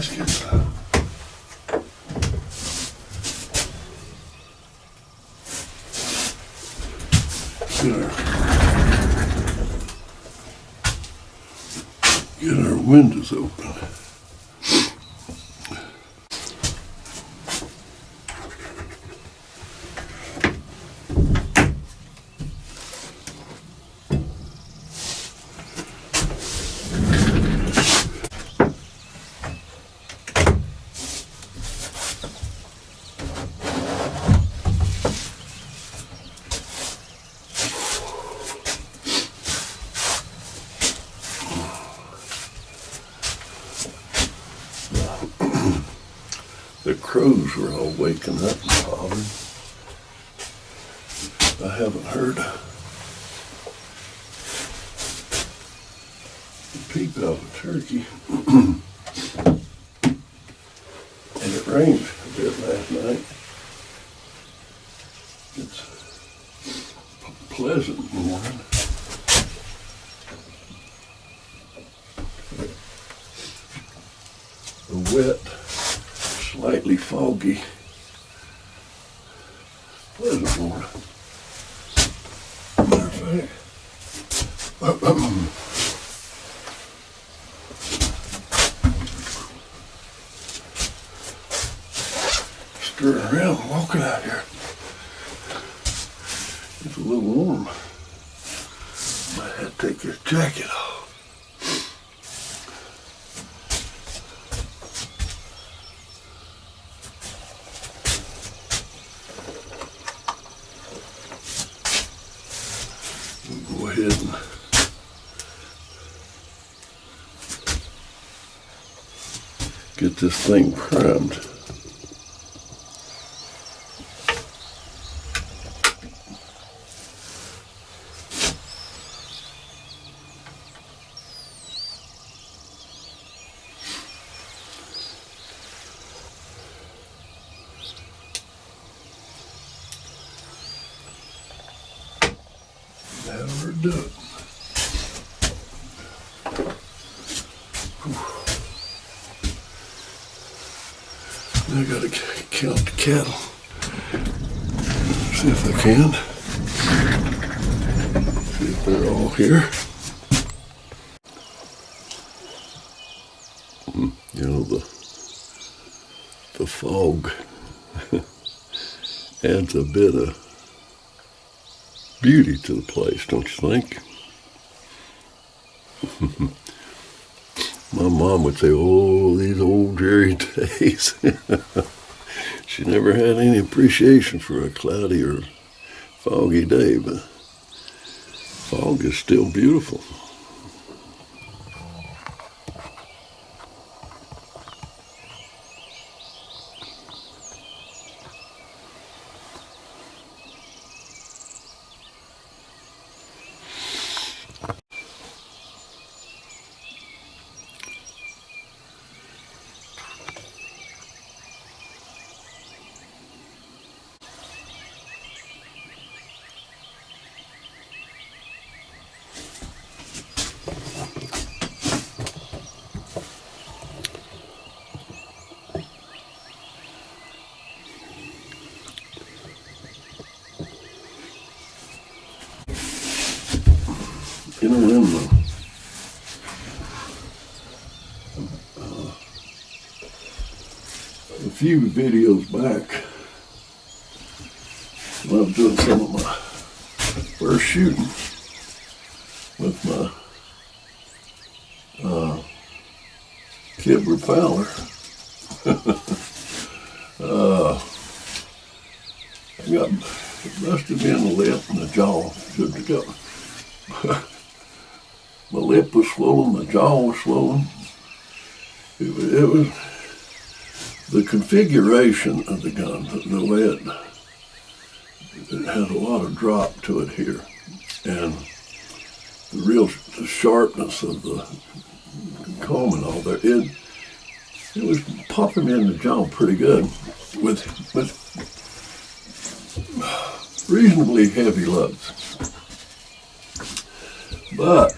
baskets. Get our windows open. The crows were all waking up and hollering. I haven't heard a peep out of a turkey. And it rained a bit last night. It's a pleasant morning. The wet, slightly foggy, pleasant morning. Matter of fact, stirring around, walking out here. It's a little warm. Might have to take this jacket off. Go ahead and get this thing primed. Never do it. I gotta count the cattle. See if I can. See if they're all here. You know, the fog adds a bit of beauty to the place, don't you think? My mom would say, oh, these old Jerry days. She never had any appreciation for a cloudy or foggy day, but fog is still beautiful. You know, in a few videos back, when I was doing some of my first shooting with my Kibler Fowler, it busted me in the lip and the jaw. Should have got my lip was swollen, my jaw was swollen. It was the configuration of the gun, the way it has a lot of drop to it here, and the sharpness of the comb and all there. It was popping me in the jaw pretty good with reasonably heavy loads, but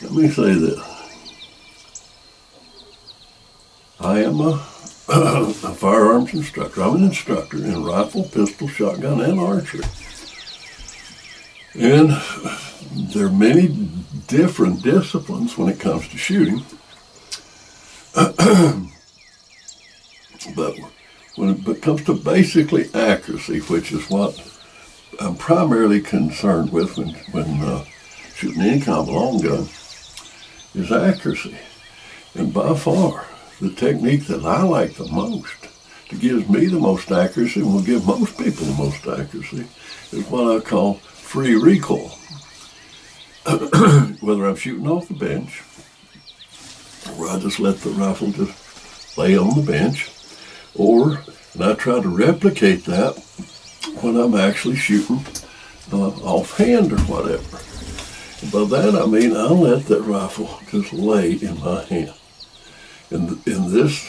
let me say this. I am a firearms instructor. I'm an instructor in rifle, pistol, shotgun, and archery. And there are many different disciplines when it comes to shooting. But when it comes to basically accuracy, which is what I'm primarily concerned with when shooting any kind of long gun, is accuracy. And by far, the technique that I like the most, that gives me the most accuracy and will give most people the most accuracy, is what I call free recoil. Whether I'm shooting off the bench, or I just let the rifle just lay on the bench, and I try to replicate that when I'm actually shooting offhand or whatever. And by that I mean I'll let that rifle just lay in my hand. In this,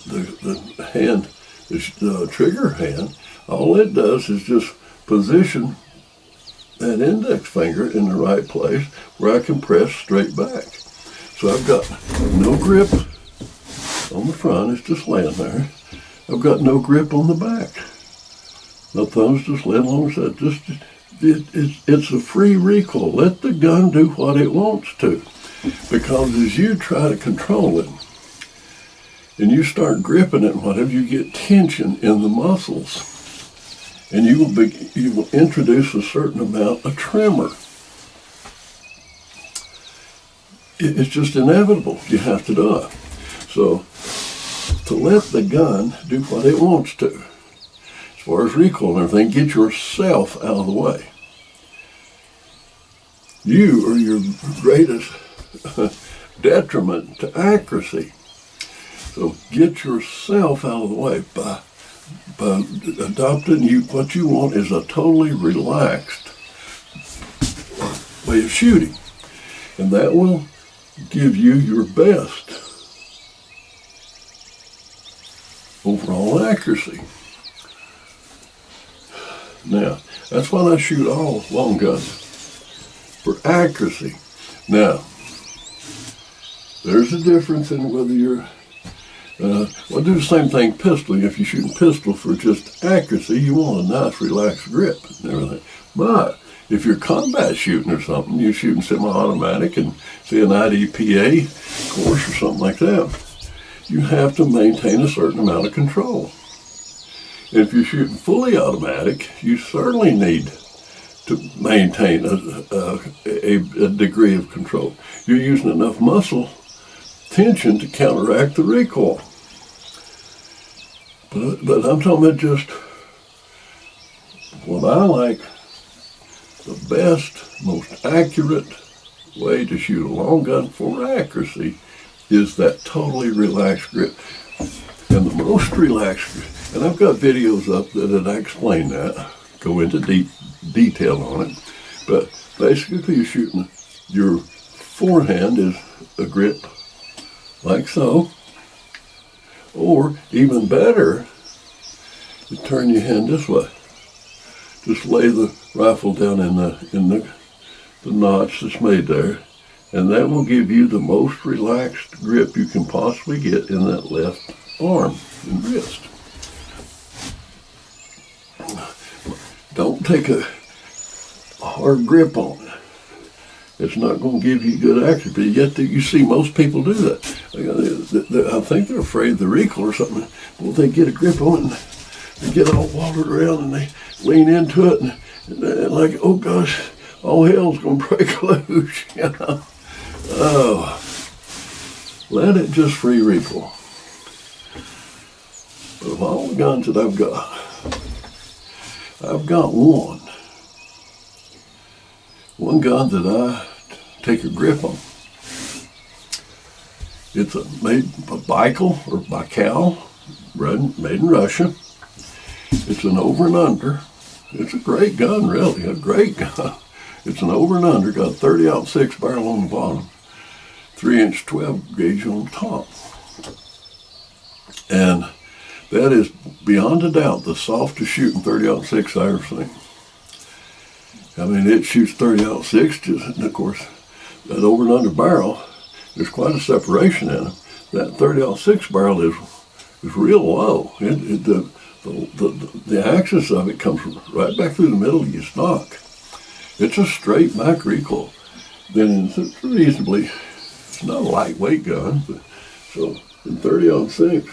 the hand, the trigger hand, all it does is just position that index finger in the right place where I can press straight back. So I've got no grip on the front, it's just laying there. I've got no grip on the back. My thumb's just laying along the side. It's a free recoil. Let the gun do what it wants to. Because as you try to control it, and you start gripping it and whatever, you get tension in the muscles. And you will introduce a certain amount of tremor. It's just inevitable. You have to do it. So, to let the gun do what it wants to, as far as recoil and everything, get yourself out of the way. You are your greatest detriment to accuracy. So get yourself out of the way by adopting what you want is a totally relaxed way of shooting. And that will give you your best overall accuracy. Now, that's why I shoot all long guns, for accuracy. Now, there's a difference in whether you're well, do the same thing pistoling. If you're shooting pistol for just accuracy, you want a nice relaxed grip and everything. But if you're combat shooting or something, you're shooting semi-automatic and say an IDPA course or something like that, you have to maintain a certain amount of control. And if you're shooting fully automatic, you certainly need to maintain a degree of control. You're using enough muscle tension to counteract the recoil. But I'm talking about just what I like, the best, most accurate way to shoot a long gun for accuracy is that totally relaxed grip. And the most relaxed grip, and I've got videos up that I explain that, go into deep detail on it, but basically you're shooting, your forehand is a grip like so, or even better, you turn your hand this way. Just lay the rifle down in the notch that's made there, and that will give you the most relaxed grip you can possibly get in that left arm and wrist. Don't take a hard grip on it. It's not going to give you good accuracy, but yet you see most people do that. I think they're afraid of the recoil or something. Well, they get a grip on it and they get all wallowed around and they lean into it and they're like, oh gosh, all hell's going to break loose, you know. Oh, let it just free recoil. But of all the guns that I've got one gun that I take a grip on. It's made by Baikel or Baikal, made in Russia. It's an over and under. It's a great gun, really, a great gun. It's an over and under, got a 30-06 barrel on the bottom, 3-inch 12 gauge on the top. And that is beyond a doubt the softest shooting 30-06 I ever seen. I mean, it shoots 30-06, and of course, that over and under barrel, there's quite a separation in them. that 30-06 barrel is real low. The axis of it comes right back through the middle of your stock. It's a straight back recoil. Then it's reasonably, it's not a lightweight gun, but so in 30-06,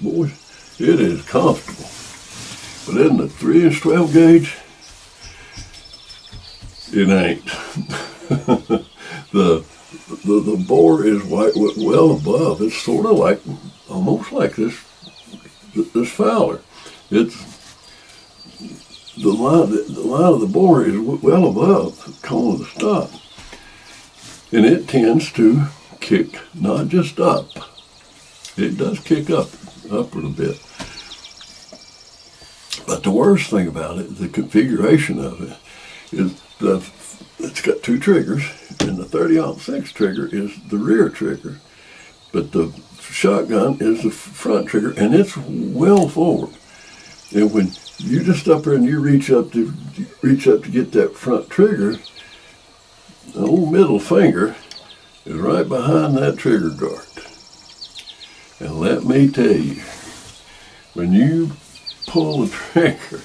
boy, it is comfortable. But in the 3-inch 12 gauge, it ain't. The bore is well above. It's sort of like, almost like this Fowler. It's the line of the bore is well above the cone of the stock, and it tends to kick not just up. It does kick upward a bit. But the worst thing about it, the configuration of it, is it's got two triggers, and the 30-06 trigger is the rear trigger, but the shotgun is the front trigger, and it's well forward. And when you just up there and you reach up to get that front trigger, the old middle finger is right behind that trigger guard. And let me tell you, when you pull the trigger,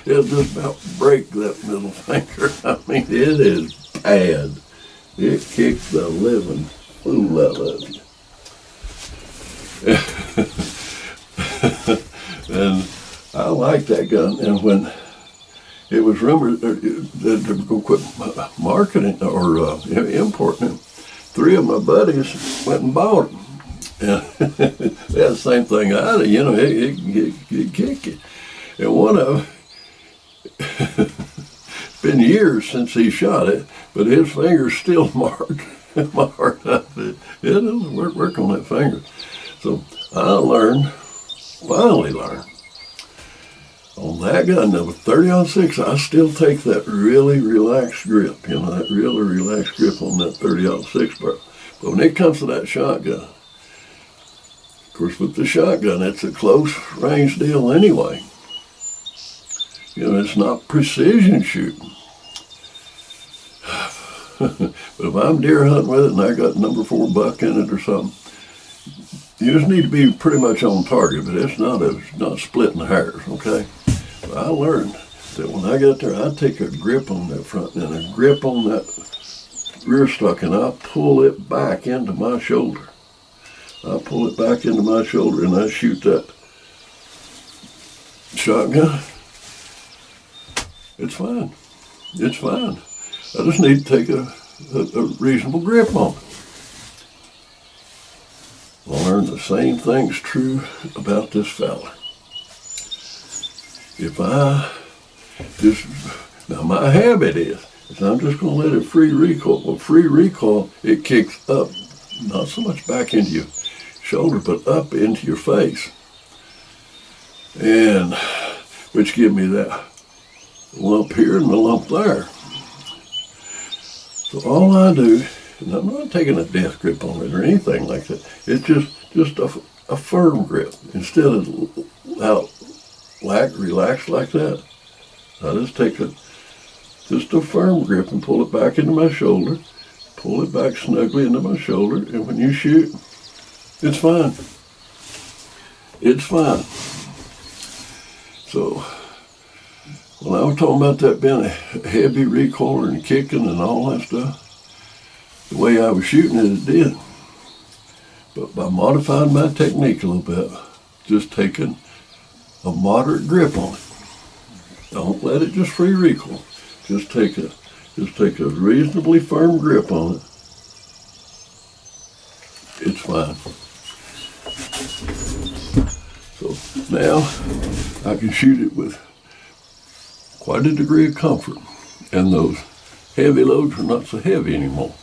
it'll just about break that middle finger. I mean, it is bad. It kicks the living fool out of you. And I like that gun. And when it was rumored that they were going to quit marketing or importing them, 3 of my buddies went and bought them. And they had the same thing I did, it kick you. And one of them, it's been years since he shot it, but his finger's still marked up. It doesn't work on that finger. So I finally learned, on that gun, now with 30-06, I still take that really relaxed grip, that really relaxed grip on that 30-06 barrel. But when it comes to that shotgun, of course, with the shotgun, it's a close range deal anyway. It's not precision shooting. But if I'm deer hunting with it and I got number 4 buck in it or something, you just need to be pretty much on target, but it's not splitting hairs, okay? But I learned that when I got there, I take a grip on that front and a grip on that rear stock, and I pull it back into my shoulder. I pull it back into my shoulder and I shoot that shotgun. It's fine. It's fine. I just need to take a reasonable grip on it. I learned the same thing's true about this Fowler. If I now my habit is I'm just going to let it free recoil. Well, free recoil, it kicks up, not so much back into your shoulder, but up into your face. And which give me that lump here and the lump there. So all I do, and I'm not taking a death grip on it or anything like that, it's just a firm grip. Instead of relaxed like that, I just take just a firm grip and pull it back into my shoulder, pull it back snugly into my shoulder, and when you shoot, it's fine. It's fine. So, when I was talking about that being a heavy recoiler and kicking and all that stuff, the way I was shooting it did. But by modifying my technique a little bit, just taking a moderate grip on it. Don't let it just free recoil. Just take a reasonably firm grip on it. It's fine. So now I can shoot it with quite a degree of comfort, and those heavy loads are not so heavy anymore.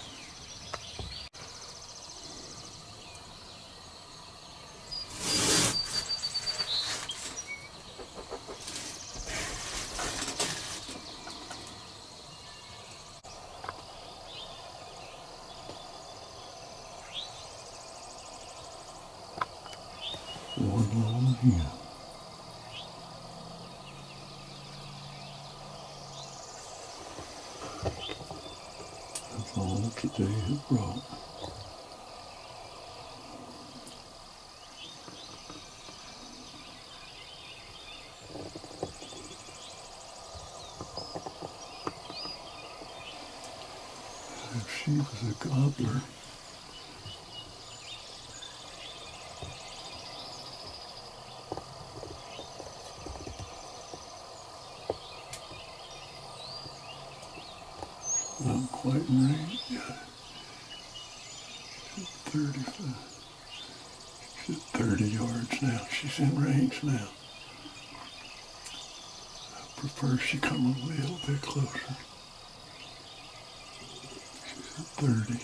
One long here. That's all today has brought. If she was a gobbler, not quite in range yet. She's 35. She's at 30 yards now. She's in range now. I prefer she come a little bit closer. She's at 30.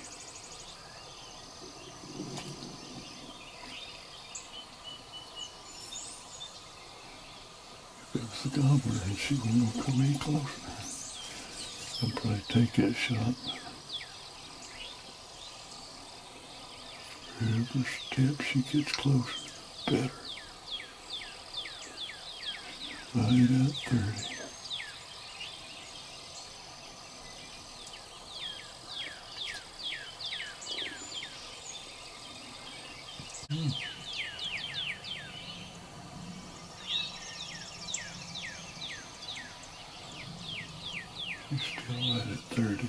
If it was the gobbler and she wouldn't come any closer, I'd probably take that shot. Every step she gets closer, better. Right at 30. She's still right at 30.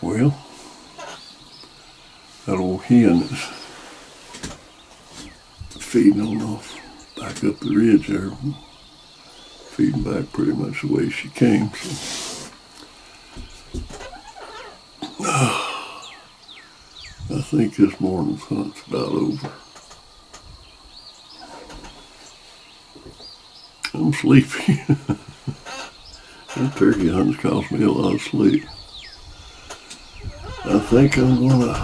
Well, that old hen is feeding on off back up the ridge there, feeding back pretty much the way she came. So I think this morning's hunt's about over. I'm sleepy. That turkey hunt's cost me a lot of sleep. I think I'm gonna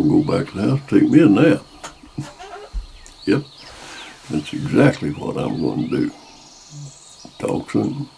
go back to the house and take me a nap. Yep, that's exactly what I'm going to do. Talk soon.